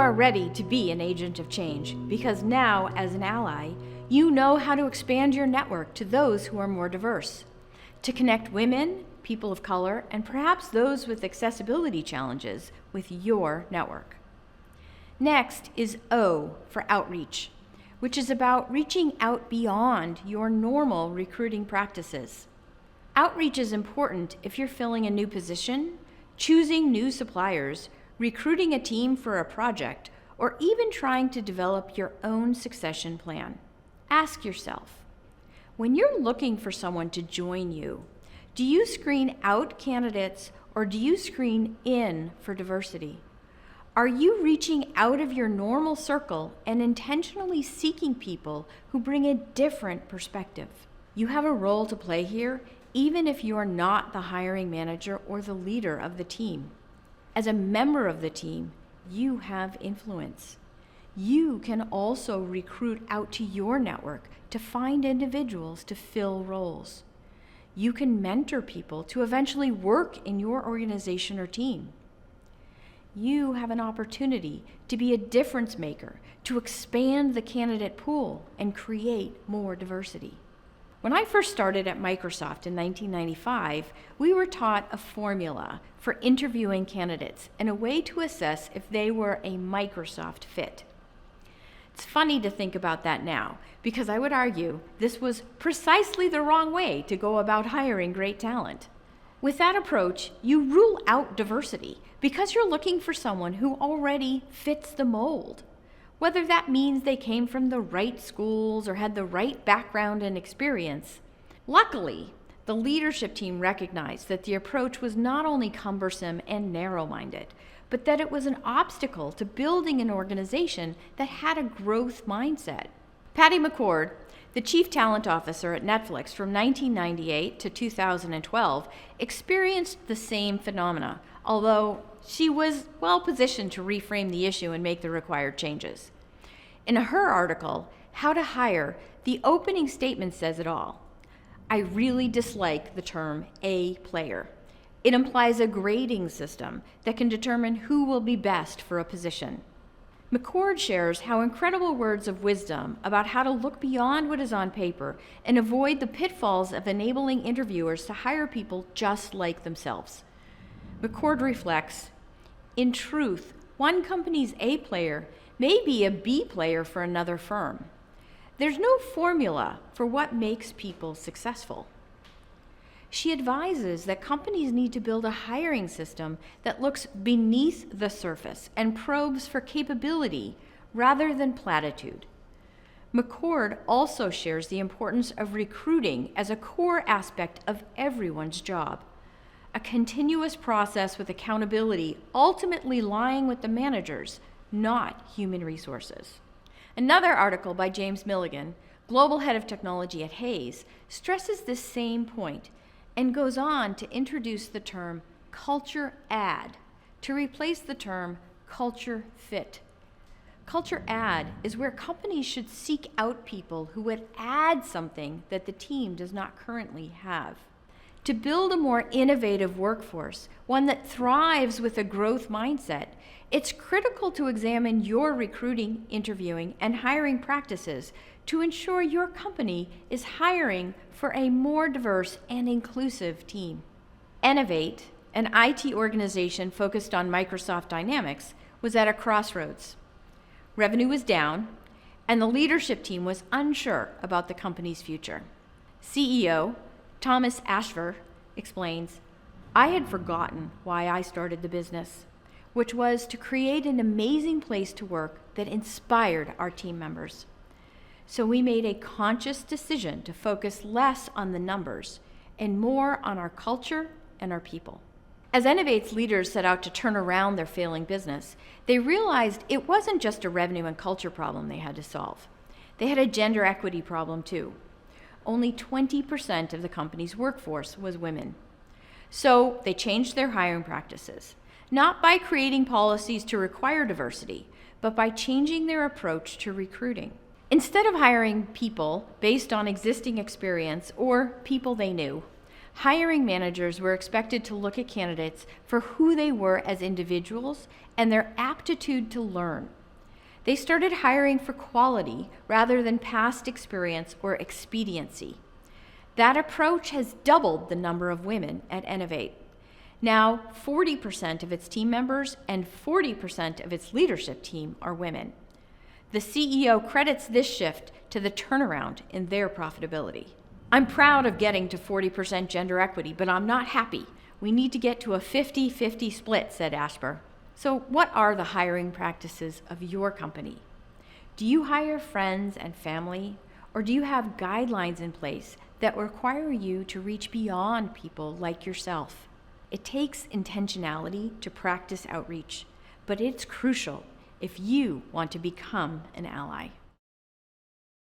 are ready to be an agent of change because now, as an ally, you know how to expand your network to those who are more diverse, to connect women, people of color, and perhaps those with accessibility challenges with your network. Next is O for outreach, which is about reaching out beyond your normal recruiting practices. Outreach is important if you're filling a new position, choosing new suppliers, recruiting a team for a project, or even trying to develop your own succession plan. Ask yourself, when you're looking for someone to join you, do you screen out candidates or do you screen in for diversity? Are you reaching out of your normal circle and intentionally seeking people who bring a different perspective? You have a role to play here, even if you are not the hiring manager or the leader of the team. As a member of the team, you have influence. You can also recruit out to your network to find individuals to fill roles. You can mentor people to eventually work in your organization or team. You have an opportunity to be a difference maker, to expand the candidate pool and create more diversity. When I first started at Microsoft in 1995, we were taught a formula for interviewing candidates and a way to assess if they were a Microsoft fit. It's funny to think about that now, because I would argue this was precisely the wrong way to go about hiring great talent. With that approach, you rule out diversity because you're looking for someone who already fits the mold. Whether that means they came from the right schools or had the right background and experience. Luckily, the leadership team recognized that the approach was not only cumbersome and narrow-minded, but that it was an obstacle to building an organization that had a growth mindset. Patty McCord, the chief talent officer at Netflix from 1998 to 2012, experienced the same phenomena, although she was well positioned to reframe the issue and make the required changes. In her article, How to Hire, the opening statement says it all. I really dislike the term A player. It implies a grading system that can determine who will be best for a position. McCord shares how incredible words of wisdom about how to look beyond what is on paper and avoid the pitfalls of enabling interviewers to hire people just like themselves. McCord reflects, in truth, one company's A player may be a B player for another firm. There's no formula for what makes people successful. She advises that companies need to build a hiring system that looks beneath the surface and probes for capability rather than platitude. McCord also shares the importance of recruiting as a core aspect of everyone's job, a continuous process with accountability ultimately lying with the managers, not human resources. Another article by James Milligan, global head of technology at Hayes, stresses this same point and goes on to introduce the term culture add to replace the term culture fit. Culture add is where companies should seek out people who would add something that the team does not currently have. To build a more innovative workforce, one that thrives with a growth mindset, it's critical to examine your recruiting, interviewing, and hiring practices to ensure your company is hiring for a more diverse and inclusive team. Innovate, an IT organization focused on Microsoft Dynamics, was at a crossroads. Revenue was down, and the leadership team was unsure about the company's future. CEO Thomas Ashver explains, I had forgotten why I started the business, which was to create an amazing place to work that inspired our team members. So we made a conscious decision to focus less on the numbers and more on our culture and our people. As Innovate's leaders set out to turn around their failing business, they realized it wasn't just a revenue and culture problem they had to solve. They had a gender equity problem too. Only 20% of the company's workforce was women. So they changed their hiring practices, not by creating policies to require diversity, but by changing their approach to recruiting. Instead of hiring people based on existing experience or people they knew, Hiring managers were expected to look at candidates for who they were as individuals and their aptitude to learn. They started hiring for quality rather than past experience or expediency. That approach has doubled the number of women at Innovate. Now, 40% of its team members and 40% of its leadership team are women. The CEO credits this shift to the turnaround in their profitability. I'm proud of getting to 40% gender equity, but I'm not happy. We need to get to a 50-50 split, said Asper. So what are the hiring practices of your company? Do you hire friends and family, or do you have guidelines in place that require you to reach beyond people like yourself? It takes intentionality to practice outreach, but it's crucial if you want to become an ally.